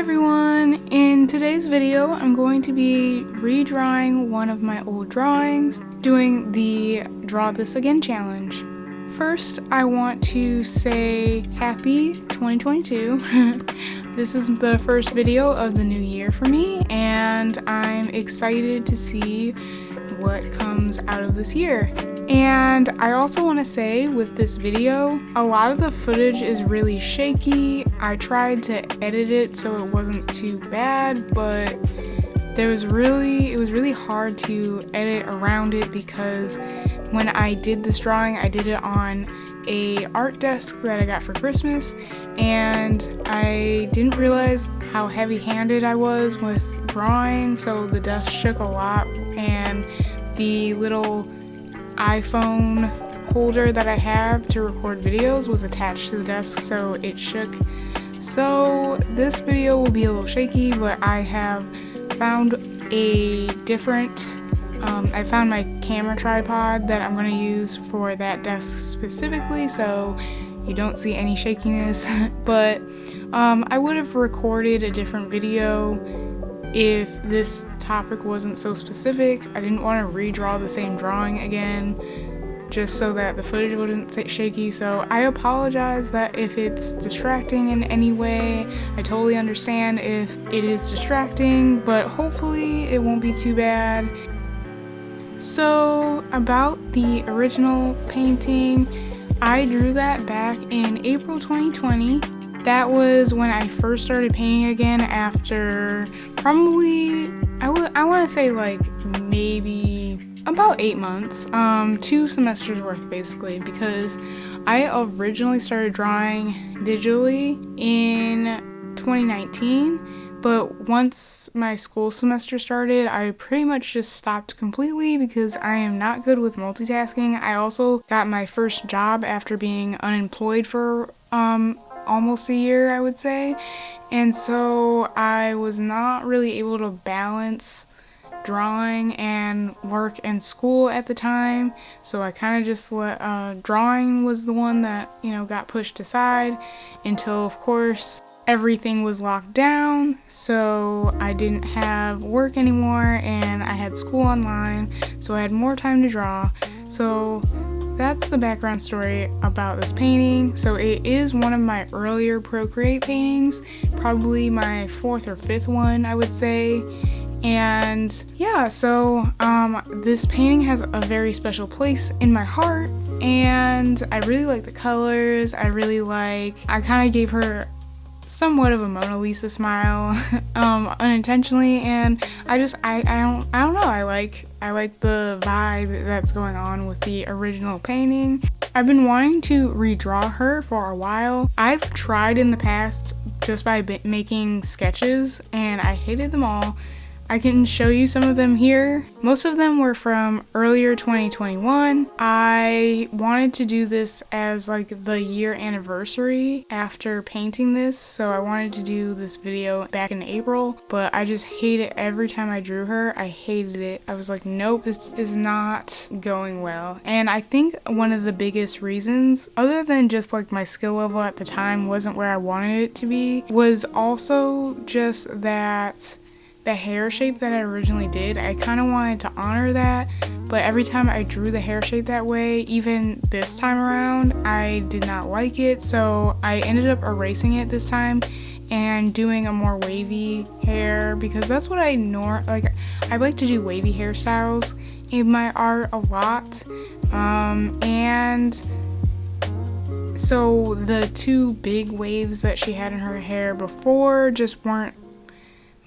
everyone! In today's video, I'm going to be redrawing one of my old drawings, doing the Draw This Again challenge. First, I want to say happy 2022. This is the first video of the new year for me, and I'm excited to see what comes out of this year. And I also want to say with this video, a lot of the footage is really shaky. I tried to edit it so it wasn't too bad, but it was really hard to edit around it because when I did this drawing, I did it on a art desk that I got for Christmas, and I didn't realize how heavy-handed I was with drawing, so the desk shook a lot, and the little iPhone holder that I have to record videos was attached to the desk, so it shook. So this video will be a little shaky, but I have found a different I found my camera tripod that I'm going to use for that desk specifically, so you don't see any shakiness. But I would have recorded a different video if this topic wasn't so specific. I didn't want to redraw the same drawing again just so that the footage wouldn't stay shaky, so I apologize that if it's distracting in any way. I totally understand if it is distracting, but hopefully it won't be too bad. So about the original painting, I drew that back in April 2020. That was when I first started painting again after probably, I want to say like maybe about 8 months, 2 semesters worth basically, because I originally started drawing digitally in 2019, but once my school semester started, I pretty much just stopped completely because I am not good with multitasking. I also got my first job after being unemployed for almost a year, I would say, and so I was not really able to balance drawing and work and school at the time, so I kind of just let drawing was the one that, got pushed aside until, of course, everything was locked down, so I didn't have work anymore and I had school online, so I had more time to draw. So that's the background story about this painting. So it is one of my earlier Procreate paintings, probably my 4th or 5th one, I would say. And yeah, so this painting has a very special place in my heart, and I really like the colors. I kind of gave her somewhat of a Mona Lisa smile, unintentionally, and I don't know, I like the vibe that's going on with the original painting. I've been wanting to redraw her for a while. I've tried in the past just by making sketches, and I hated them all. I can show you some of them here. Most of them were from earlier 2021. I wanted to do this as like the year anniversary after painting this, so I wanted to do this video back in April, but I just hate it every time I drew her. I hated it. I was like, nope, this is not going well. And I think one of the biggest reasons, other than just like my skill level at the time wasn't where I wanted it to be, was also just that the hair shape that I originally did, I kind of wanted to honor that, but every time I drew the hair shape that way, even this time around, I did not like it, so I ended up erasing it this time and doing a more wavy hair, because that's what I like to do wavy hairstyles in my art a lot, and so the 2 big waves that she had in her hair before just weren't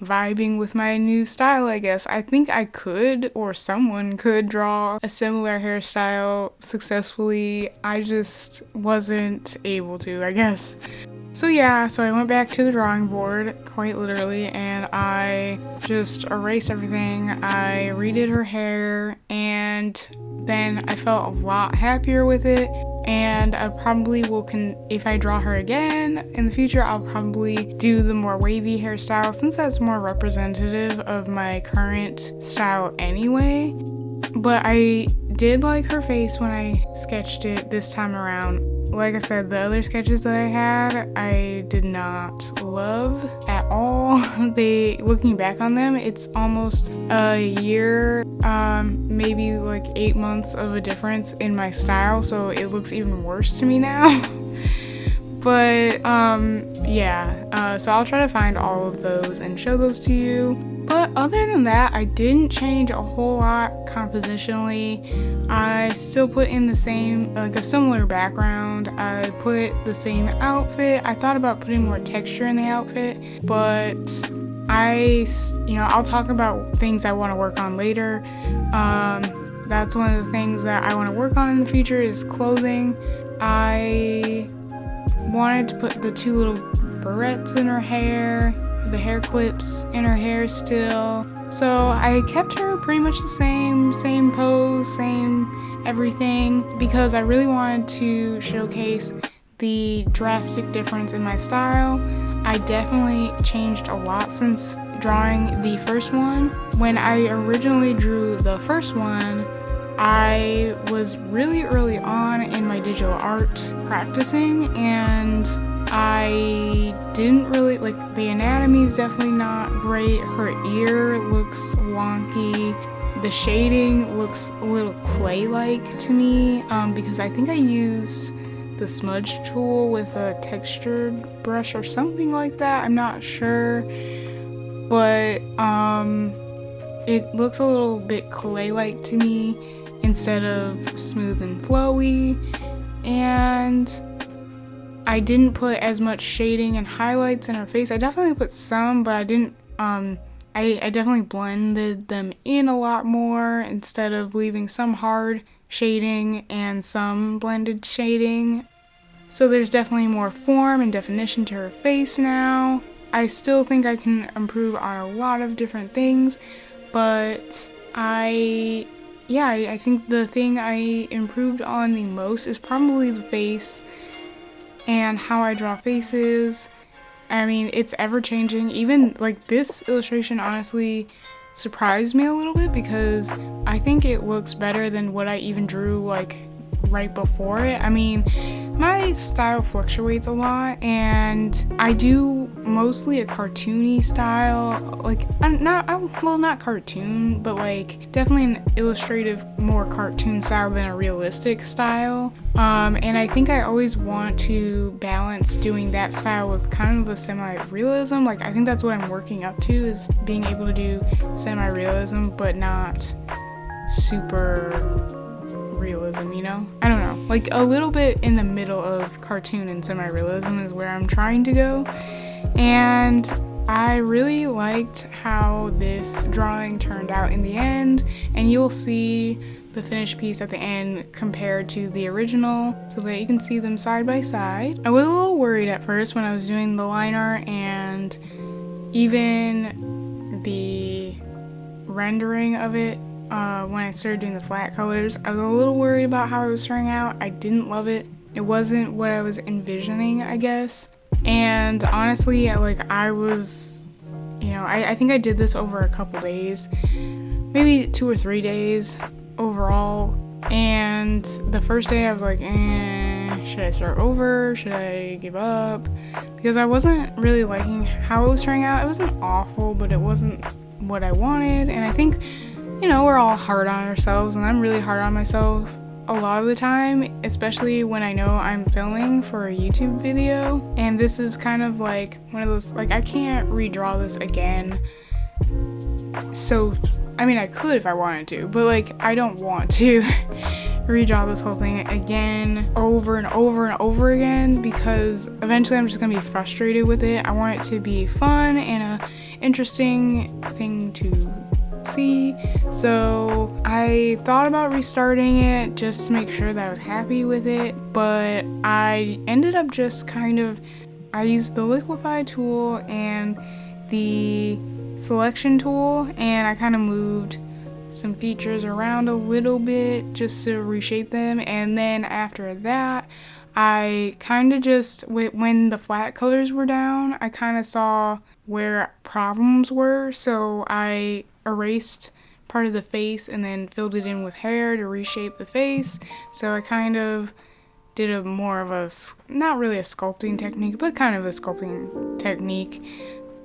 vibing with my new style, I guess. I think I could, or someone could, draw a similar hairstyle successfully. I just wasn't able to, I guess. So yeah, so I went back to the drawing board, quite literally, and I just erased everything. I redid her hair, and then I felt a lot happier with it. And I probably if I draw her again in the future, I'll probably do the more wavy hairstyle, since that's more representative of my current style anyway. But I did like her face when I sketched it this time around like I said, the other sketches that I had, I did not love at all. Looking back on them, it's almost a year, maybe like 8 months of a difference in my style, so it looks even worse to me now. But so I'll try to find all of those and show those to you. But other than that, I didn't change a whole lot compositionally. I still put in the same, like a similar background. I put the same outfit. I thought about putting more texture in the outfit, but I'll talk about things I want to work on later. That's one of the things that I want to work on in the future is clothing. I wanted to put the 2 little barrettes in her hair, the hair clips in her hair still. So I kept her pretty much the same pose, same everything, because I really wanted to showcase the drastic difference in my style. I definitely changed a lot since drawing the first one. When I originally drew the first one, I was really early on in my digital art practicing, and I didn't really, like, the anatomy is definitely not great. Her ear looks wonky. The shading looks a little clay-like to me, because I think I used the smudge tool with a textured brush or something like that. I'm not sure, but it looks a little bit clay-like to me instead of smooth and flowy. And I didn't put as much shading and highlights in her face. I definitely put some, but I didn't, I definitely blended them in a lot more instead of leaving some hard shading and some blended shading. So there's definitely more form and definition to her face now. I still think I can improve on a lot of different things, but I think the thing I improved on the most is probably the face and how I draw faces. I mean, it's ever changing. Even like this illustration honestly surprised me a little bit because I think it looks better than what I even drew like right before it. I mean, my style fluctuates a lot, and I do mostly a cartoony style, like not cartoon, but like definitely an illustrative, more cartoon style than a realistic style. And I think I always want to balance doing that style with kind of a semi-realism. Like I think that's what I'm working up to, is being able to do semi-realism but not super realism, you know? I don't know. Like a little bit in the middle of cartoon and semi-realism is where I'm trying to go. And I really liked how this drawing turned out in the end, and you'll see the finished piece at the end compared to the original so that you can see them side by side. I was a little worried at first when I was doing the line art and even the rendering of it. When I started doing the flat colors, I was a little worried about how it was turning out. I didn't love it. It wasn't what I was envisioning, I guess. And honestly, like I was, I think I did this over a couple days, maybe 2 or 3 days overall. And the first day I was like, should I start over? Should I give up? Because I wasn't really liking how it was turning out. It wasn't awful, but it wasn't what I wanted. And I think, we're all hard on ourselves, and I'm really hard on myself a lot of the time, especially when I know I'm filming for a YouTube video. And this is kind of like one of those, like I can't redraw this again. So, I mean, I could if I wanted to, but like I don't want to redraw this whole thing again over and over and over again, because eventually I'm just gonna be frustrated with it. I want it to be fun and a interesting thing to see. So I thought about restarting it just to make sure that I was happy with it, but I ended up just I used the liquify tool and the selection tool, and I kind of moved some features around a little bit just to reshape them. And then after that, I kind of just, when the flat colors were down, I kind of saw where problems were, so I erased part of the face and then filled it in with hair to reshape the face. So I kind of did a more of a, not really a sculpting technique, but kind of a sculpting technique,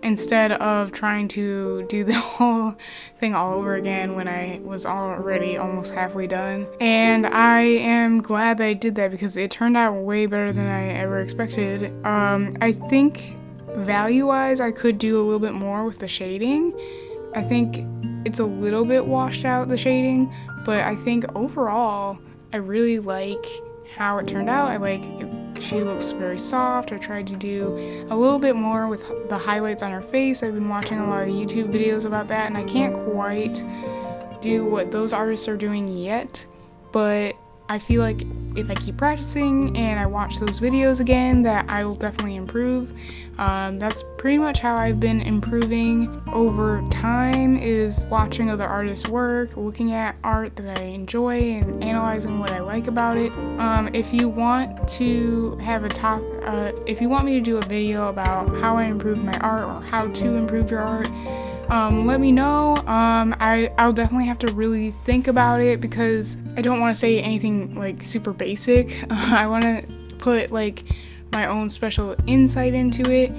instead of trying to do the whole thing all over again when I was already almost halfway done. And I am glad that I did that because it turned out way better than I ever expected. I think value-wise, I could do a little bit more with the shading. I think it's a little bit washed out, the shading, but I think overall, I really like how it turned out. I like it. She looks very soft. I tried to do a little bit more with the highlights on her face. I've been watching a lot of YouTube videos about that, and I can't quite do what those artists are doing yet, but I feel like if I keep practicing and I watch those videos again, that I will definitely improve. That's pretty much how I've been improving over time, is watching other artists' work, looking at art that I enjoy, and analyzing what I like about it. If you want to have if you want me to do a video about how I improved my art or how to improve your art, let me know. I'll definitely have to really think about it because I don't want to say anything like super basic. I want to put like my own special insight into it,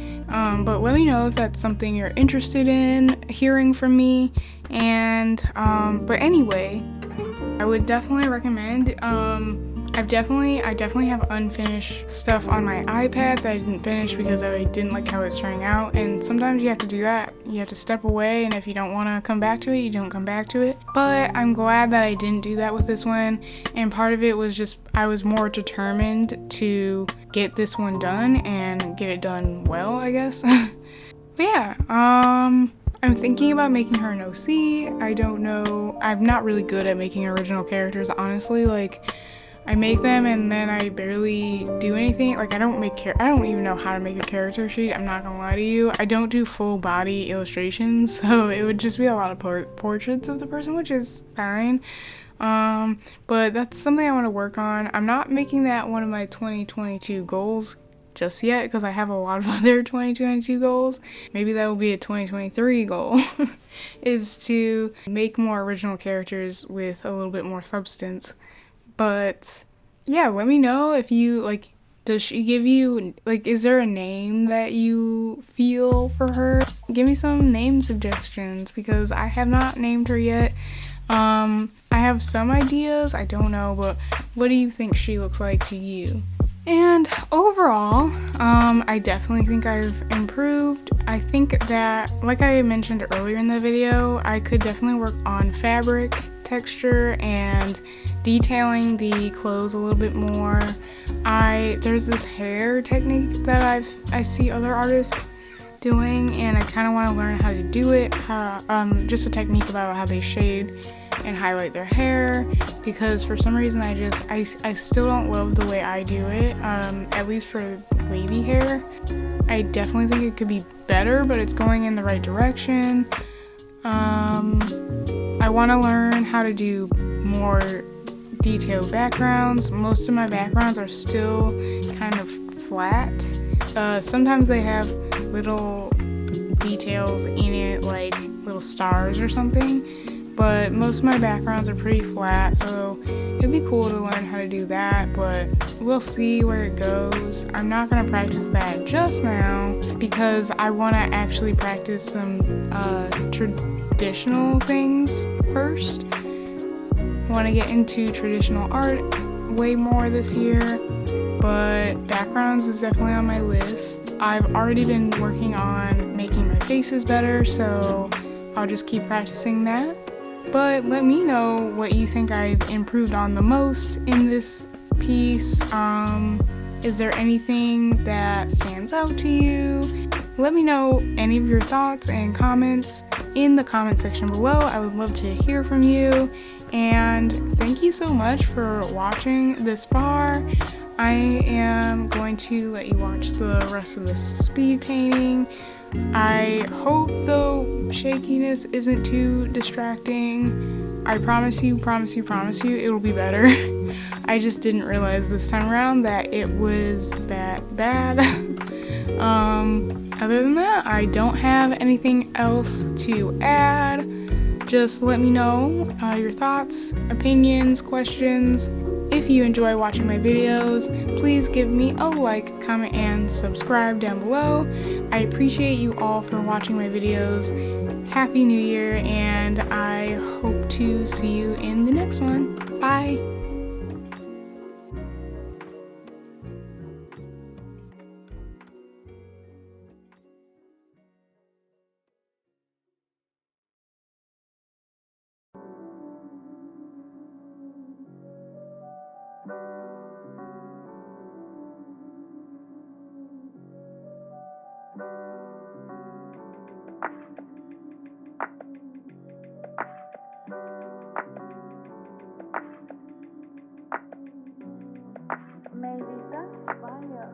but let me know if that's something you're interested in hearing from me. And but anyway, I would definitely recommend I definitely have unfinished stuff on my iPad that I didn't finish because I didn't like how it's turning out, and sometimes you have to do that. You have to step away, and if you don't want to come back to it, you don't come back to it. But I'm glad that I didn't do that with this one, and part of it was just I was more determined to get this one done and get it done well, I guess. But yeah, I'm thinking about making her an OC. I don't know. I'm not really good at making original characters, honestly. Like, I make them and then I barely do anything. Like, I don't even know how to make a character sheet. I'm not gonna lie to you. I don't do full body illustrations, so it would just be a lot of portraits of the person, which is fine. But that's something I want to work on. I'm not making that one of my 2022 goals just yet because I have a lot of other 2022 goals. Maybe that will be a 2023 goal is to make more original characters with a little bit more substance. But yeah, let me know if you like, does she give you, like, is there a name that you feel for her? Give me some name suggestions because I have not named her yet. I have some ideas, I don't know, but what do you think she looks like to you? And overall, I definitely think I've improved. I think that, like I mentioned earlier in the video, I could definitely work on fabric texture and detailing the clothes a little bit more. There's this hair technique that I see other artists doing, and I kind of want to learn how to do it. Just a technique about how they shade and highlight their hair, because for some reason I still don't love the way I do it, at least for wavy hair. I definitely think it could be better, but it's going in the right direction. I want to learn how to do more detailed backgrounds. Most of my backgrounds are still kind of flat. Sometimes they have little details in it, like little stars or something, but most of my backgrounds are pretty flat, so it'd be cool to learn how to do that, but we'll see where it goes. I'm not going to practice that just now because I want to actually practice some traditional things first. I want to get into traditional art way more this year, but backgrounds is definitely on my list. I've already been working on making my faces better, so I'll just keep practicing that. But let me know what you think I've improved on the most in this piece. Is there anything that stands out to you? Let me know any of your thoughts and comments in the comment section below. I would love to hear from you. And thank you so much for watching this far. I am going to let you watch the rest of this speed painting. I hope the shakiness isn't too distracting. I promise you, it'll be better. I just didn't realize this time around that it was that bad. Other than that, I don't have anything else to add. Just let me know your thoughts, opinions, questions If you enjoy watching my videos, please give me a like, comment, and subscribe down below. I appreciate you all for watching my videos. Happy New Year, and I hope to see you in the next one. Bye! Maybe that's fire.